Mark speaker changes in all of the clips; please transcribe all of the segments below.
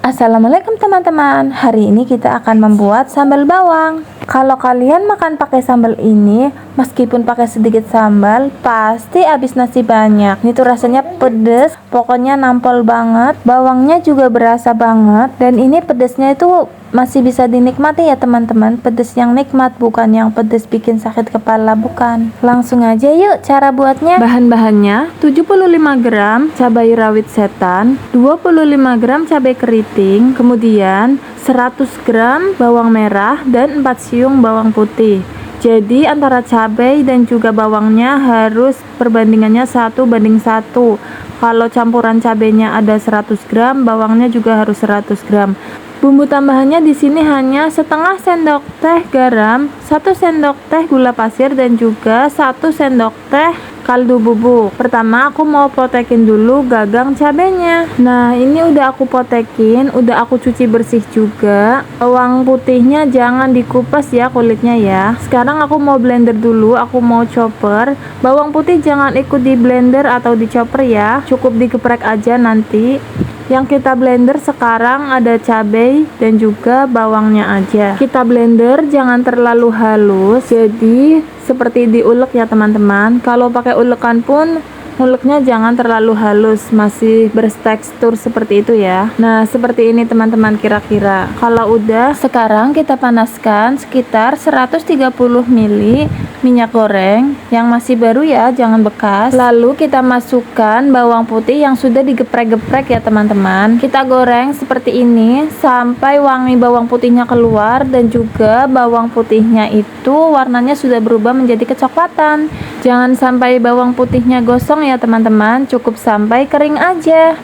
Speaker 1: Assalamualaikum teman-teman. Hari ini kita akan membuat sambal bawang. Kalau kalian makan pakai sambal ini, meskipun pakai sedikit sambal, pasti habis nasi banyak. Ini tuh rasanya pedes, pokoknya nampol banget. Bawangnya juga berasa banget, dan ini pedesnya itu masih bisa dinikmati ya teman-teman. Pedes yang nikmat, bukan yang pedes bikin sakit kepala, bukan. Langsung aja yuk cara buatnya. Bahan-bahannya 75 gram cabai rawit setan, 25 gram cabai keriting, kemudian 100 gram bawang merah dan 4 siung bawang putih. Jadi antara cabai dan juga bawangnya harus perbandingannya 1:1. Kalau campuran cabainya ada 100 gram, bawangnya juga harus 100 gram. Bumbu tambahannya di sini hanya setengah sendok teh garam, 1 sendok teh gula pasir, dan juga 1 sendok teh kaldu bubuk. Pertama aku mau potekin dulu gagang cabenya. Nah ini udah aku potekin, udah aku cuci bersih juga. Bawang putihnya jangan dikupas ya kulitnya ya. Sekarang aku mau blender dulu, aku mau chopper. Bawang putih jangan ikut di blender atau di chopper ya, cukup digeprek aja nanti. Yang kita blender sekarang ada cabai dan juga bawangnya aja. Kita blender jangan terlalu halus, jadi seperti diulek ya teman-teman. Kalau pakai ulekan pun uleknya jangan terlalu halus, masih bertekstur seperti itu ya. Nah seperti ini teman-teman kira-kira. Kalau udah, sekarang kita panaskan sekitar 130 ml minyak goreng yang masih baru ya, jangan bekas. Lalu kita masukkan bawang putih yang sudah digeprek-geprek ya teman-teman. Kita goreng seperti ini sampai wangi bawang putihnya keluar, dan juga bawang putihnya itu warnanya sudah berubah menjadi kecoklatan. Jangan sampai bawang putihnya gosong ya teman-teman, cukup sampai kering aja.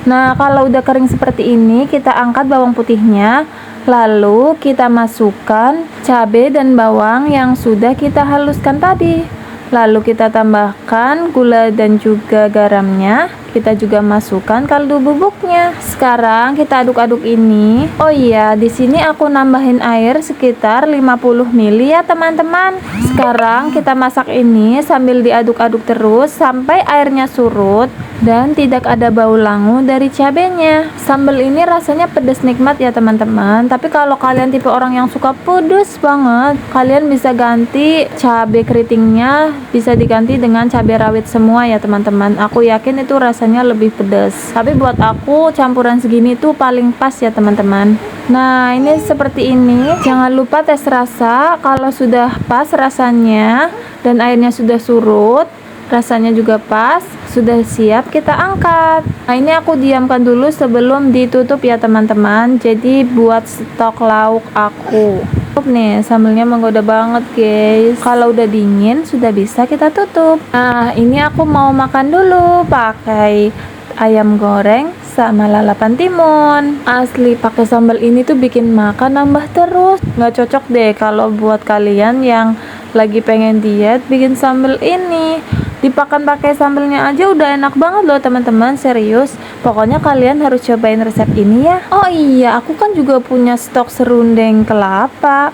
Speaker 1: Nah kalau udah kering seperti ini, kita angkat bawang putihnya. Lalu kita masukkan cabai dan bawang yang sudah kita haluskan tadi. Lalu kita tambahkan gula dan juga garamnya. Kita juga masukkan kaldu bubuknya. Sekarang kita aduk-aduk ini. Oh iya, di sini aku nambahin air sekitar 50 ml ya teman-teman. Sekarang kita masak ini sambil diaduk-aduk terus sampai airnya surut dan tidak ada bau langu dari cabenya. Sambal ini rasanya pedas nikmat ya teman-teman. Tapi kalau kalian tipe orang yang suka pedas banget, kalian bisa ganti cabai keritingnya, bisa diganti dengan cabai rawit semua ya teman-teman. Aku yakin itu rasanya lebih pedas. Tapi buat aku campuran segini tuh paling pas ya teman-teman. Nah ini seperti ini. Jangan lupa tes rasa. Kalau sudah pas rasanya dan airnya sudah surut, rasanya juga pas, sudah siap kita angkat. Nah ini aku diamkan dulu sebelum ditutup ya teman-teman. Jadi buat stok lauk aku. Nih sambalnya menggoda banget guys. Kalau udah dingin sudah bisa kita tutup. Nah ini aku mau makan dulu pakai ayam goreng sama lalapan timun. Asli pakai sambal ini tuh bikin makan nambah terus. Nggak cocok deh kalau buat kalian yang lagi pengen diet bikin sambal ini. Dipakan pakai sambalnya aja udah enak banget loh teman-teman, serius. Pokoknya kalian harus cobain resep ini ya. Oh iya, aku kan juga punya stok serundeng kelapa.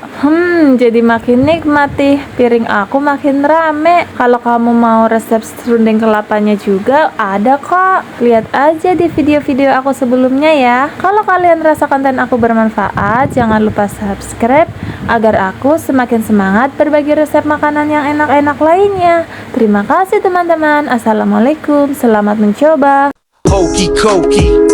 Speaker 1: Jadi makin nikmat nih. Piring aku makin rame. Kalau kamu mau resep serundeng kelapanya juga ada kok. Lihat aja di video-video aku sebelumnya ya. Kalau kalian rasa konten aku bermanfaat, jangan lupa subscribe agar aku semakin semangat berbagi resep makanan yang enak-enak lainnya. Terima kasih teman-teman. Assalamualaikum, selamat mencoba.
Speaker 2: Hokey cokey.